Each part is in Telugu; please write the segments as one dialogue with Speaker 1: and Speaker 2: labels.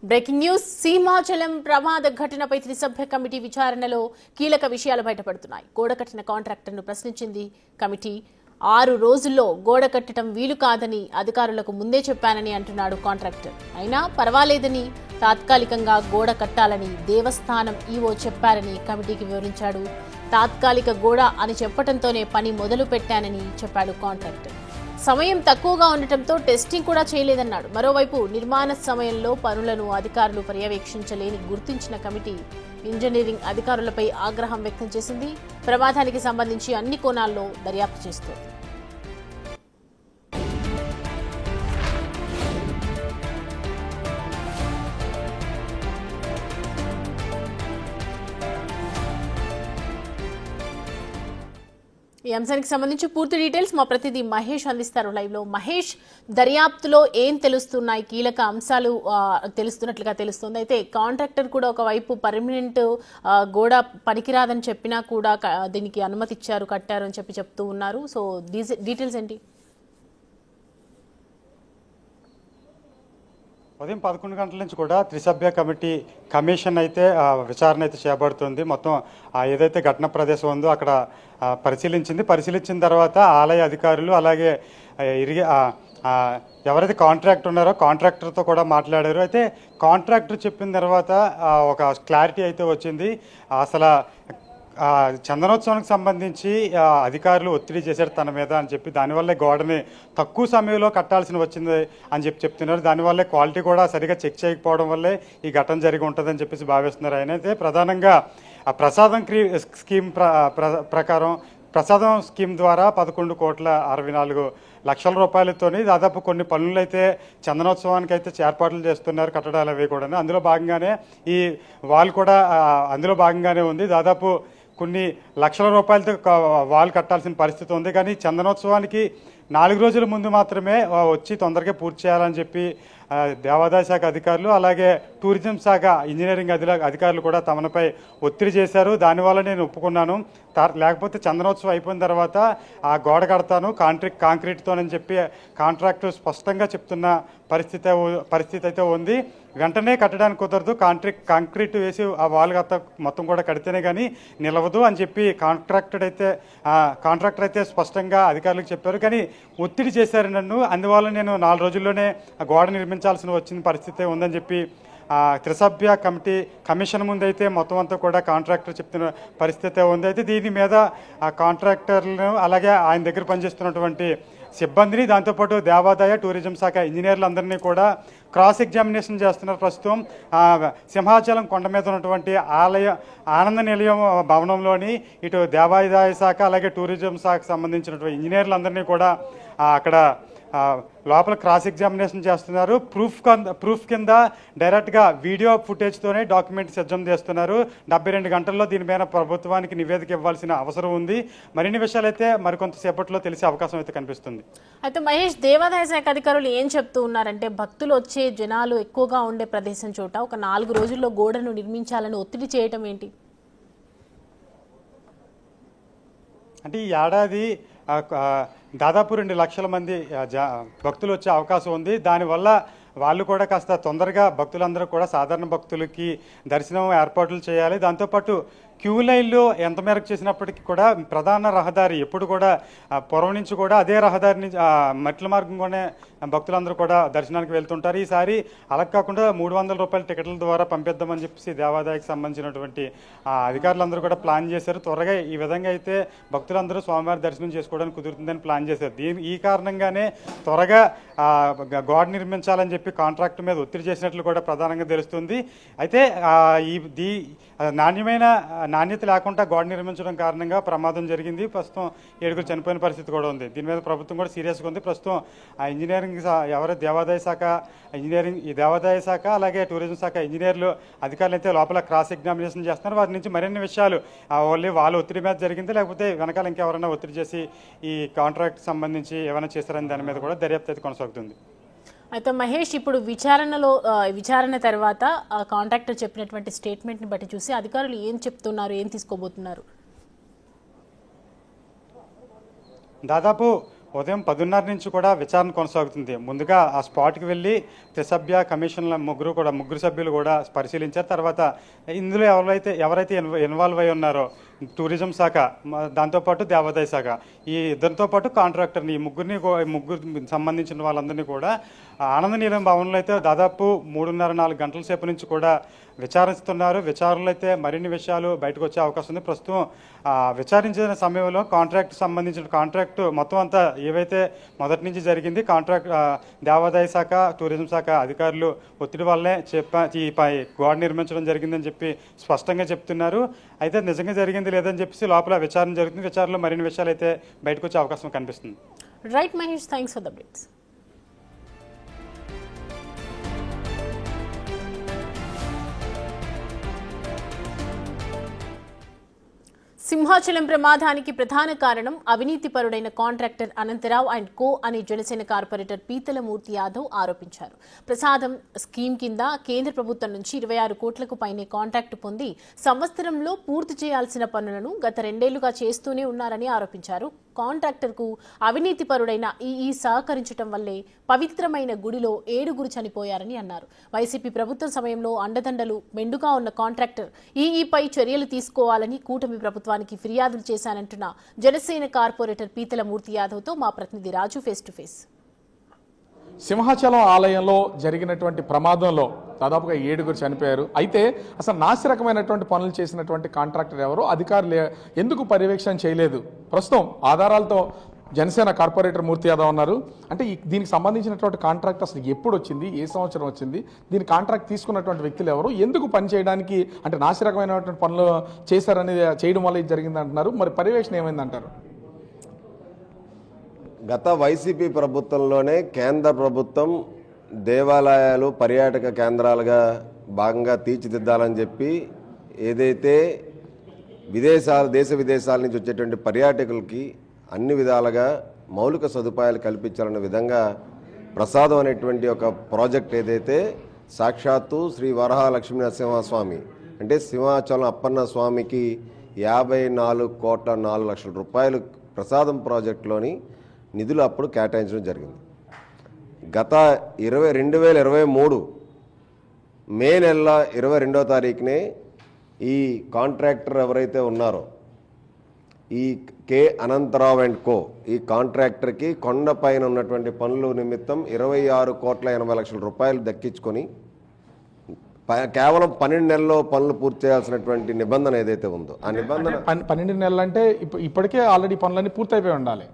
Speaker 1: బ్రేకింగ్ న్యూస్ సీమాచలం ప్రమాద ఘటనపై త్రిసభ్య కమిటీ విచారణలో కీలక విషయాలు బయటపడుతున్నాయి. గోడ కట్టిన కాంట్రాక్టర్ను ప్రశ్నించింది కమిటీ. 6 రోజుల్లో గోడ కట్టడం వీలు కాదని అధికారులకు ముందే చెప్పానని అంటున్నాడు కాంట్రాక్టర్. అయినా పర్వాలేదని తాత్కాలికంగా గోడ కట్టాలని దేవస్థానం ఈవో చెప్పారని కమిటీకి వివరించాడు. తాత్కాలిక గోడ అని చెప్పడంతోనే పని మొదలు పెట్టానని చెప్పాడు కాంట్రాక్టర్. సమయం తక్కువగా ఉండటంతో టెస్టింగ్ కూడా చేయలేదన్నాడు. మరోవైపు నిర్మాణ సమయంలో పనులను అధికారులు పర్యవేక్షించలేని గుర్తించిన కమిటీ ఇంజనీరింగ్ అధికారులపై ఆగ్రహం వ్యక్తం చేసింది. ప్రమాదానికి సంబంధించి అన్ని కోణాల్లో దర్యాప్తు చేస్తోంది. ఈ అంశానికి సంబంధించి పూర్తి డీటెయిల్స్ మా ప్రతినిధి మహేష్ అందిస్తారు లైవ్ లో. మహేష్, దర్యాప్తులో ఏం తెలుస్తున్నాయి? కీలక అంశాలు తెలుస్తున్నట్లుగా తెలుస్తుంది. అయితే కాంట్రాక్టర్ కూడా ఒకవైపు పర్మనెంట్ గోడ పనికిరాదని చెప్పినా కూడా దీనికి అనుమతి ఇచ్చారు, కట్టారు అని చెప్తూ ఉన్నారు. సో డీటెయిల్స్ ఏంటి?
Speaker 2: ఉదయం 11 గంటల నుంచి కూడా త్రిసభ్య కమిషన్ అయితే విచారణ అయితే చేపడుతుంది. మొత్తం ఏదైతే ఘటన ప్రదేశం ఉందో అక్కడ పరిశీలించిన తర్వాత ఆలయ అధికారులు అలాగే ఎవరైతే కాంట్రాక్టర్ ఉన్నారో కాంట్రాక్టర్తో కూడా మాట్లాడారు. అయితే కాంట్రాక్టర్ చెప్పిన తర్వాత ఒక క్లారిటీ అయితే వచ్చింది. అసలు చందనోత్సవానికి సంబంధించి అధికారులు ఒత్తిడి చేశారు తన మీద అని చెప్పి, దానివల్లే గోడని తక్కువ సమయంలో కట్టాల్సి వచ్చింది అని చెప్తున్నారు. దానివల్లే క్వాలిటీ కూడా సరిగా చెక్ చేయకపోవడం వల్లే ఈ ఘటన జరిగి ఉంటుందని చెప్పేసి భావిస్తున్నారు. ఆయన అయితే ప్రధానంగా ప్రసాదం స్కీమ్ ప్రకారం ప్రసాదం స్కీమ్ ద్వారా 11,64,00,000 రూపాయలతోని దాదాపు కొన్ని పనులు అయితే చందనోత్సవానికి అయితే ఏర్పాట్లు చేస్తున్నారు, కట్టడాలు అవి కూడా. అందులో భాగంగానే ఈ వాల్ కూడా అందులో భాగంగానే ఉంది. దాదాపు కొన్ని లక్షల రూపాయలతో వాల్ కట్టాల్సిన పరిస్థితి ఉంది. కానీ చందనోత్సవానికి 4 రోజుల ముందు మాత్రమే వచ్చి తొందరగా పూర్తి చేయాలని చెప్పి దేవాదాయ శాఖ అధికారులు అలాగే టూరిజం శాఖ ఇంజనీరింగ్ అధికారులు కూడా తమపై ఒత్తిడి చేశారు. దానివల్ల నేను ఒప్పుకున్నాను, లేకపోతే చందనోత్సవం అయిపోయిన తర్వాత ఆ గోడ కడతాను కాంక్రీట్తోనని చెప్పి కాంట్రాక్టర్ స్పష్టంగా చెప్తున్న పరిస్థితి అయితే ఉంది. వెంటనే కట్టడానికి కుదరదు, కాంక్రీట్ వేసి ఆ వాల్ మొత్తం కూడా కడితేనే కానీ నిలవదు అని చెప్పి కాంట్రాక్టర్ అయితే స్పష్టంగా అధికారులకు చెప్పారు. కానీ ఒత్తిడి చేశారు నన్ను, అందువల్ల నేను 4 రోజుల్లోనే ఆ గోడ నిర్మించాల్సిన వచ్చిన పరిస్థితి ఉందని చెప్పి త్రిసభ్య కమిషన్ ముందైతే మొత్తం అంతా కూడా కాంట్రాక్టర్ చెప్తున్న పరిస్థితి ఉంది. అయితే దీని మీద ఆ కాంట్రాక్టర్లను అలాగే ఆయన దగ్గర పనిచేస్తున్నటువంటి సిబ్బందిని, దాంతోపాటు దేవాదాయ టూరిజం శాఖ ఇంజనీర్లందరినీ కూడా క్రాస్ ఎగ్జామినేషన్ చేస్తున్నారు. ప్రస్తుతం సింహాచలం కొండ మీద ఉన్నటువంటి ఆనంద నిలయం భవనంలోని ఇటు దేవాదాయ శాఖ అలాగే టూరిజం శాఖకు సంబంధించినటువంటి ఇంజనీర్లందరినీ కూడా అక్కడ లోపల క్రాస్ ఎగ్జామినేషన్ చేస్తున్నారు. ప్రూఫ్ కింద డైరెక్ట్గా వీడియో ఫుటేజ్తోనే డాక్యుమెంట్ సిద్ధం చేస్తున్నారు. 72 గంటల్లో దీని మీద ప్రభుత్వానికి నివేదిక ఇవ్వాల్సిన అవసరం ఉంది. మరిన్ని విషయాలు అయితే మరికొంతసేపట్లో తెలిసే అవకాశం అయితే కనిపిస్తుంది.
Speaker 1: అయితే మహేష్, దేవాదాయ శాఖ అధికారులు ఏం చెప్తూ ఉన్నారంటే భక్తులు వచ్చే జనాలు ఎక్కువగా ఉండే ప్రదేశం చోట ఒక 4 రోజుల్లో గోడను నిర్మించాలని ఒత్తిడి చేయటం ఏంటి?
Speaker 2: అంటే ఈ ఏడాది దాదాపు 2 లక్షల మంది భక్తులు వచ్చే అవకాశం ఉంది. దానివల్ల వాళ్ళు కూడా కాస్త తొందరగా భక్తులందరూ కూడా సాధారణ భక్తులకి దర్శనం ఏర్పాట్లు చేయాలి. దాంతోపాటు క్యూ లైన్లు ఎంత మేరకు చేసినప్పటికీ కూడా ప్రధాన రహదారి ఎప్పుడు కూడా పూర్వం నుంచి కూడా అదే రహదారిని మెట్ల మార్గంగానే భక్తులందరూ కూడా దర్శనానికి వెళ్తుంటారు. ఈసారి అలా కాకుండా 300 రూపాయల టికెట్ల ద్వారా పంపిద్దామని చెప్పేసి దేవాదాయకు సంబంధించినటువంటి అధికారులందరూ కూడా ప్లాన్ చేశారు. త్వరగా ఈ విధంగా అయితే భక్తులందరూ స్వామివారి దర్శనం చేసుకోవడానికి కుదురుతుందని ప్లాన్ చేశారు. ఈ కారణంగానే త్వరగా గోడ నిర్మించాలని చెప్పి కాంట్రాక్ట్ మీద ఒత్తిడి చేసినట్లు కూడా ప్రధానంగా తెలుస్తుంది. అయితే నాణ్యత లేకుండా గోడ నిర్మించడం కారణంగా ప్రమాదం జరిగింది. ప్రస్తుతం 7 చనిపోయిన పరిస్థితి కూడా ఉంది. దీని మీద ప్రభుత్వం కూడా సీరియస్గా ఉంది. ప్రస్తుతం ఇంజనీరింగ్ దేవాదాయ శాఖ అలాగే టూరిజం శాఖ ఇంజనీర్లు అధికారులు అయితే లోపల క్రాస్ ఎగ్జామినేషన్ చేస్తున్నారు. వారి నుంచి మరిన్ని విషయాలు వాళ్ళ ఒత్తిడి మీద జరిగింది, లేకపోతే వెనకాల ఇంకెవరైనా ఒత్తిడి చేసి ఈ కాంట్రాక్ట్ సంబంధించి ఏమైనా చేశారని దాని మీద కూడా దర్యాప్తు అయితే కొనసాగుతుంది.
Speaker 1: అయితే మహేష్, ఇప్పుడు విచారణ తర్వాత కాంట్రాక్టర్ చెప్పినటువంటి స్టేట్మెంట్ని బట్టి చూసి అధికారులు ఏం చెప్తున్నారు, ఏం తీసుకోబోతున్నారు?
Speaker 2: దాదాపు ఉదయం 10:30 నుంచి కూడా విచారణ కొనసాగుతుంది. ముందుగా ఆ స్పాట్కి వెళ్ళి త్రిసభ్య కమిషన్ల ముగ్గురు సభ్యులు కూడా పరిశీలించారు. తర్వాత ఇందులో ఎవరైతే ఇన్వాల్వ్ అయి ఉన్నారో టూరిజం శాఖ, దాంతోపాటు దేవాదాయ శాఖ, ఈ ఇద్దరితో పాటు కాంట్రాక్టర్ని, ఈ ముగ్గురు సంబంధించిన వాళ్ళందరినీ కూడా ఆనంద నీలం భవన్లో అయితే దాదాపు 3:30-4 గంటల సేపు నుంచి కూడా విచారిస్తున్నారు. విచారణలో అయితే మరిన్ని విషయాలు బయటకు వచ్చే అవకాశం ఉంది. ప్రస్తుతం విచారించిన సమయంలో సంబంధించిన కాంట్రాక్టు మొత్తం అంతా ఏవైతే మొదటి నుంచి జరిగింది, దేవాదాయ శాఖ, టూరిజం శాఖ అధికారులు ఒత్తిడి వల్లే ఈ గోడ నిర్మించడం జరిగిందని చెప్పి స్పష్టంగా చెప్తున్నారు. అయితే నిజంగా జరిగింది లేదని చెప్పేసి లోపల విచారణ జరుగుతుంది. విచారణలో మరిన్ని విషయాలు అయితే బయటకు వచ్చే అవకాశం కనిపిస్తుంది.
Speaker 1: Right Mahesh, thanks for the updates. Simhachalam ప్రమాదానికి ప్రధాన కారణం అవినీతిపరుడైన కాంట్రాక్టర్ అనంతరావు అండ్ కో అని జనసేన కార్పొరేటర్ పీతల మూర్తి యాదవ్ ఆరోపించారు. ప్రసాదం స్కీమ్ కింద కేంద్ర ప్రభుత్వం నుంచి 26 కోట్లకు పైనే కాంట్రాక్టు పొంది సంవత్సరంలో పూర్తి చేయాల్సిన పనులను గత 2 ఏళ్లుగా చేస్తూనే ఉన్నారని ఆరోపించారు. కాంట్రాక్టర్కు అవినీతిపరుడైన ఈఈ సహకరించడం వల్లే పవిత్రమైన గుడిలో 7 చనిపోయారని అన్నారు. వైసీపీ ప్రభుత్వం సమయంలో అండదండలు మెండుగా ఉన్న కాంట్రాక్టర్ ఈఈపై చర్యలు తీసుకోవాలని కూటమి ప్రభుత్వానికి ఫిర్యాదులు చేశానంటున్న జనసేన కార్పొరేటర్ పీతల మూర్తి యాదవ్తో మా ప్రతినిధి రాజు ఫేస్ టు ఫేస్.
Speaker 3: సింహాచలం ఆలయంలో జరిగినటువంటి ప్రమాదంలో దాదాపుగా 7 చనిపోయారు. అయితే అసలు నాసిరకమైనటువంటి పనులు చేసినటువంటి కాంట్రాక్టర్ ఎవరు, అధికారులు ఎందుకు పర్యవేక్షణ చేయలేదు? ప్రస్తుతం ఆధారాలతో జనసేన కార్పొరేటర్ మూర్తి యాదవ్ ఉన్నారు. అంటే దీనికి సంబంధించినటువంటి కాంట్రాక్ట్ అసలు ఎప్పుడు వచ్చింది, ఏ సంవత్సరం వచ్చింది, దీని కాంట్రాక్ట్ తీసుకున్నటువంటి వ్యక్తులు ఎవరు, ఎందుకు పని చేయడానికి అంటే నాసిరకమైనటువంటి పనులు చేశారనేది చేయడం వల్ల ఇది జరిగింది అంటున్నారు. మరి పర్యవేక్షణ ఏమైందంటారు?
Speaker 4: గత వైసీపీ ప్రభుత్వంలోనే కేంద్ర ప్రభుత్వం దేవాలయాలు పర్యాటక కేంద్రాలుగా భాగంగా తీర్చిదిద్దాలని చెప్పి ఏదైతే దేశ విదేశాల నుంచి వచ్చేటువంటి పర్యాటకులకి అన్ని విధాలుగా మౌలిక సదుపాయాలు కల్పించాలన్న విధంగా ప్రసాదం అనేటువంటి ఒక ప్రాజెక్ట్ ఏదైతే సాక్షాత్తు శ్రీ వరహాలక్ష్మీ నరసింహస్వామి అంటే సింహాచలం అప్పన్న స్వామికి 54,04,00,000 రూపాయలు ప్రసాదం ప్రాజెక్టులోని నిధులు అప్పుడు కేటాయించడం జరిగింది. గత 2023 మే నెల 22వ తారీఖునే ఈ కాంట్రాక్టర్ ఎవరైతే ఉన్నారో ఈ కె అనంతరావు అండ్ కో ఈ కాంట్రాక్టర్కి కొండపైన ఉన్నటువంటి పనుల నిమిత్తం 26,80,00,000 రూపాయలు దక్కించుకొని కేవలం 12 నెలల్లో పనులు పూర్తి చేయాల్సినటువంటి నిబంధన ఏదైతే ఉందో ఆ నిబంధన
Speaker 3: 12 నెలలు అంటే ఇప్పటికే ఆల్రెడీ పనులన్నీ పూర్తయిపోయి ఉండాలి.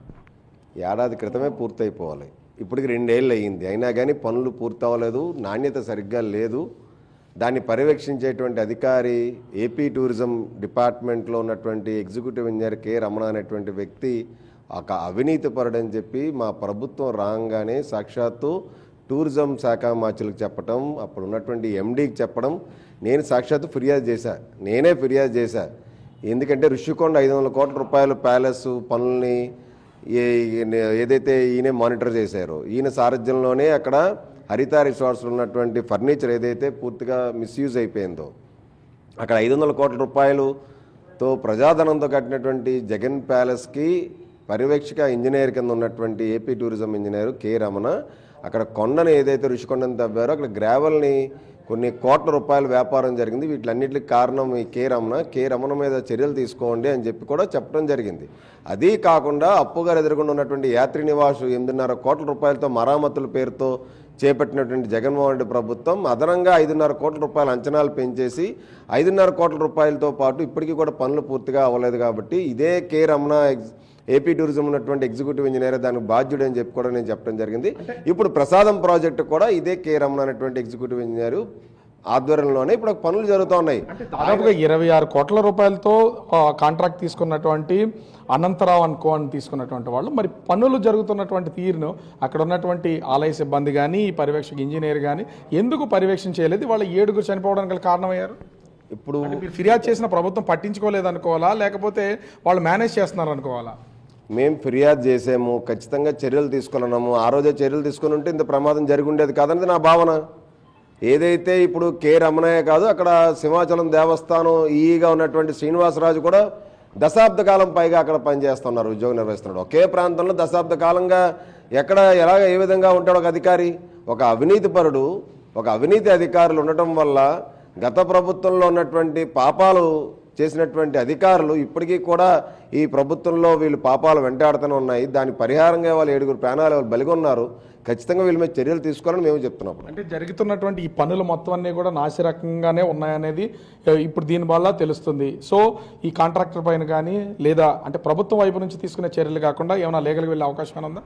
Speaker 4: ఏడాది క్రితమే పూర్తయిపోవాలి. ఇప్పటికి 2 ఏళ్ళు అయ్యింది, అయినా కానీ పనులు పూర్తి అవ్వలేదు, నాణ్యత సరిగ్గా లేదు. దాన్ని పర్యవేక్షించేటువంటి అధికారి ఏపీ టూరిజం డిపార్ట్మెంట్లో ఉన్నటువంటి ఎగ్జిక్యూటివ్ ఇంజనీర్ కె రమణ అనేటువంటి వ్యక్తి ఒక అవినీతిపరుడని చెప్పి మా ప్రభుత్వం రాగానే సాక్షాత్తు టూరిజం శాఖ మార్చులకు చెప్పడం, అప్పుడు ఉన్నటువంటి ఎండీకి చెప్పడం, నేను సాక్షాత్తు నేనే ఫిర్యాదు చేశా. ఎందుకంటే ఋషికొండ 500 కోట్ల రూపాయల ప్యాలెస్ పనుల్ని ఏదైతే ఈయన మానిటర్ చేశారో ఈయన సారథ్యంలోనే అక్కడ హరిత రిసార్ట్స్లో ఉన్నటువంటి ఫర్నిచర్ ఏదైతే పూర్తిగా మిస్యూజ్ అయిపోయిందో అక్కడ 500 కోట్ల రూపాయలతో ప్రజాధనంతో కట్టినటువంటి జగన్ ప్యాలెస్కి పర్యవేక్షక ఇంజనీర్ కింద ఉన్నటువంటి AP tourism engineer K Ramana అక్కడ కొండను ఏదైతే ఋషికొండను తవ్వారో అక్కడ గ్రావెల్ని కొన్ని కోట్ల రూపాయల వ్యాపారం జరిగింది. వీటిలన్నింటికి కారణం ఈ కె రమణ మీద చర్యలు తీసుకోండి అని చెప్పి కూడా చెప్పడం జరిగింది. అదీ కాకుండా అప్పుగారు ఎదుర్కొంటూ ఉన్నటువంటి యాత్రి నివాసు 8.5 కోట్ల రూపాయలతో మరామతుల పేరుతో చేపట్టినటువంటి జగన్మోహన్ రెడ్డి ప్రభుత్వం అదనంగా 5.5 కోట్ల రూపాయల అంచనాలు పెంచేసి 5.5 కోట్ల రూపాయలతో పాటు ఇప్పటికీ కూడా పనులు పూర్తిగా అవ్వలేదు. కాబట్టి ఇదే కె రమణ ఏపీ టూరిజం ఉన్నటువంటి ఎగ్జిక్యూటివ్ ఇంజనీర్ దానికి బాధ్యుడు అని చెప్పి కూడా నేను చెప్పడం జరిగింది. ఇప్పుడు ప్రసాదం ప్రాజెక్టు కూడా ఇదే కె రమణ అనేటువంటి ఎగ్జిక్యూటివ్ ఇంజనీర్ ఆధ్వర్యంలోనే ఇప్పుడు పనులు జరుగుతూ ఉన్నాయి.
Speaker 3: దాదాపుగా 26 కోట్ల రూపాయలతో కాంట్రాక్ట్ తీసుకున్నటువంటి అనంతరావు అనుకో అని తీసుకున్నటువంటి వాళ్ళు మరి పనులు జరుగుతున్నటువంటి తీరును అక్కడ ఉన్నటువంటి ఆలయ సిబ్బంది కానీ పర్యవేక్షక ఇంజనీర్ కానీ ఎందుకు పర్యవేక్షణ చేయలేదు? వాళ్ళ 7 చనిపోవడానికి గల కారణమయ్యారు.
Speaker 4: ఇప్పుడు
Speaker 3: మీరు ఫిర్యాదు చేసిన ప్రభుత్వం పట్టించుకోలేదు అనుకోవాలా, లేకపోతే వాళ్ళు మేనేజ్ చేస్తున్నారు అనుకోవాలా?
Speaker 4: మేము ఫిర్యాదు చేసాము, ఖచ్చితంగా చర్యలు తీసుకున్నాము. ఆ రోజే చర్యలు తీసుకుని ఉంటే ఇంత ప్రమాదం జరిగి ఉండేది కాదన్నది నా భావన. ఏదైతే ఇప్పుడు కె రమణయ్య కాదు, అక్కడ సింహాచలం దేవస్థానం ఈగా ఉన్నటువంటి శ్రీనివాసరాజు కూడా దశాబ్ద కాలం పైగా అక్కడ పనిచేస్తున్నారు, ఉద్యోగం నిర్వహిస్తున్నాడు. ఒకే ప్రాంతంలో దశాబ్ద కాలంగా ఎక్కడ ఏ విధంగా ఉంటాడు ఒక అధికారి? ఒక అవినీతి పరుడు, ఒక అవినీతి అధికారులు ఉండటం వల్ల గత ప్రభుత్వంలో ఉన్నటువంటి పాపాలు చేసినటువంటి అధికారులు ఇప్పటికీ కూడా ఈ ప్రభుత్వంలో వీళ్ళు పాపాలు వెంటాడుతూనే ఉన్నాయి. దాని పరిహారంగా వాళ్ళు 7 ప్రాణాలు వాళ్ళు బలిగొన్నారు. ఖచ్చితంగా వీళ్ళ మీద చర్యలు తీసుకోవాలని మేము చెప్తున్నాం.
Speaker 3: అంటే జరుగుతున్నటువంటి ఈ పనులు మొత్తం అన్నీ కూడా నాసిరకంగానే ఉన్నాయనేది ఇప్పుడు దీనివల్ల తెలుస్తుంది. సో ఈ కాంట్రాక్టర్ పైన కానీ లేదా అంటే ప్రభుత్వం వైపు నుంచి తీసుకునే చర్యలు కాకుండా ఏమైనా లీగల్గా వెళ్ళే అవకాశం ఉందా?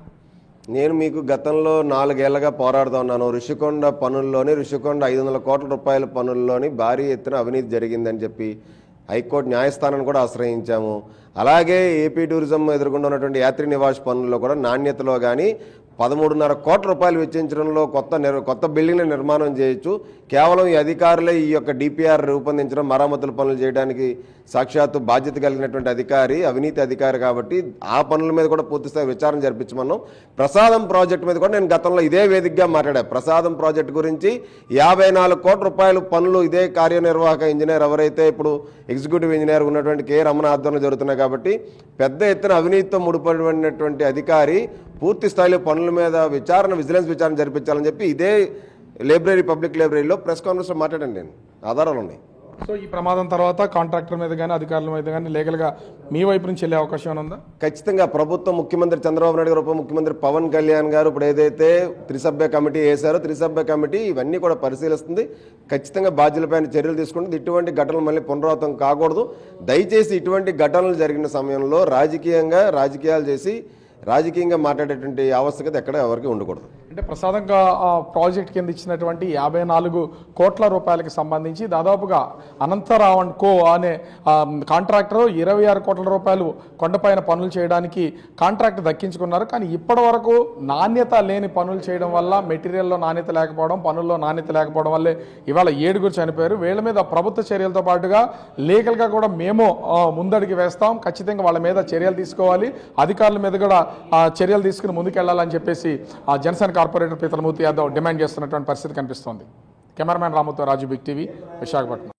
Speaker 4: నేను మీకు గతంలో 4 ఏళ్లుగా పోరాడుతూ ఉన్నాను. ఋషికొండ పనుల్లోని, ఋషికొండ 500 కోట్ల రూపాయల పనుల్లోని భారీ ఎత్తున అవినీతి జరిగిందని చెప్పి హైకోర్టు న్యాయస్థానాన్ని కూడా ఆశ్రయించాము. అలాగే ఏపీ టూరిజం ఎదుర్కొంటూ ఉన్నటువంటి యాత్రి నివాస్ పనుల్లో కూడా నాణ్యతలో కానీ 13.5 కోట్ల రూపాయలు వెచ్చించడంలో కొత్త బిల్డింగ్ని నిర్మాణం చేయొచ్చు. కేవలం ఈ అధికారులే ఈ యొక్క డిపిఆర్ రూపొందించడం, మరమ్మతుల పనులు చేయడానికి సాక్షాత్తు బాధ్యత కలిగినటువంటి అధికారి, అవినీతి అధికారి కాబట్టి ఆ పనుల మీద కూడా పూర్తిస్థాయి విచారణ జరిపించమన్నాం. ప్రసాదం ప్రాజెక్టు మీద కూడా నేను గతంలో ఇదే వేదికగా మాట్లాడా. ప్రసాదం ప్రాజెక్టు గురించి 54 కోట్ల రూపాయలు పనులు ఇదే కార్యనిర్వాహక ఇంజనీర్ ఎవరైతే ఇప్పుడు ఎగ్జిక్యూటివ్ ఇంజనీర్ ఉన్నటువంటి కె రమణ ఆధ్వర్యంలో జరుగుతున్నాయి. కాబట్టి పెద్ద ఎత్తున అవినీతితో ముడిపడినటువంటి అధికారి పూర్తి స్థాయిలో పనుల మీద విజిలెన్స్ విచారణ జరిపించాలని చెప్పి ఇదే పబ్లిక్ లైబ్రరీలో ప్రెస్ కాన్ఫరెన్స్లో మాట్లాడండి. నేను ఆధారాలు ఉన్నాయి.
Speaker 3: సో ఈ ప్రమాదం తర్వాత కాంట్రాక్టర్ మీద కానీ అధికారుల మీద కానీ లీగల్గా మీ వైపు నుంచి వెళ్ళే అవకాశం ఉందా?
Speaker 4: ఖచ్చితంగా ప్రభుత్వం, ముఖ్యమంత్రి చంద్రబాబు నాయుడు గారు, ఉప ముఖ్యమంత్రి పవన్ కళ్యాణ్ గారు ఇప్పుడు ఏదైతే త్రిసభ్య కమిటీ వేశారో, త్రిసభ్య కమిటీ ఇవన్నీ కూడా పరిశీలిస్తుంది. ఖచ్చితంగా బాధ్యులపైన చర్యలు తీసుకుంటుంది. ఇటువంటి ఘటనలు మళ్ళీ పునరావృతం కాకూడదు. దయచేసి ఇటువంటి ఘటనలు జరిగిన సమయంలో రాజకీయాలు చేసి రాజకీయంగా మాట్లాడేటువంటి ఆవశ్యకత ఎక్కడ ఎవరికి ఉండకూడదు.
Speaker 3: అంటే ప్రసాదంగా ప్రాజెక్ట్ కింద ఇచ్చినటువంటి 54 కోట్ల రూపాయలకి సంబంధించి దాదాపుగా అనంతరావణ్ కో అనే కాంట్రాక్టర్ 26 కోట్ల రూపాయలు కొండపైన పనులు చేయడానికి కాంట్రాక్ట్ దక్కించుకున్నారు. కానీ ఇప్పటి వరకు నాణ్యత లేని పనులు చేయడం వల్ల, మెటీరియల్లో నాణ్యత లేకపోవడం, పనుల్లో నాణ్యత లేకపోవడం వల్లే ఇవాళ 7 చనిపోయారు. వీళ్ళ మీద ప్రభుత్వ చర్యలతో పాటుగా లీగల్గా కూడా మేము ముందడికి వేస్తాం. ఖచ్చితంగా వాళ్ళ మీద చర్యలు తీసుకోవాలి, అధికారుల మీద కూడా చర్యలు తీసుకుని ముందుకెళ్లాలని చెప్పేసి జనసేన కార్పొరేటర్ పీతలమూర్తి యాదవ్ డిమాండ్ చేస్తున్నటువంటి పరిస్థితి కనిపిస్తోంది. కెమెరామ్యాన్ రాముతో రాజు, బిగ్ టీవీ, విశాఖపట్నం.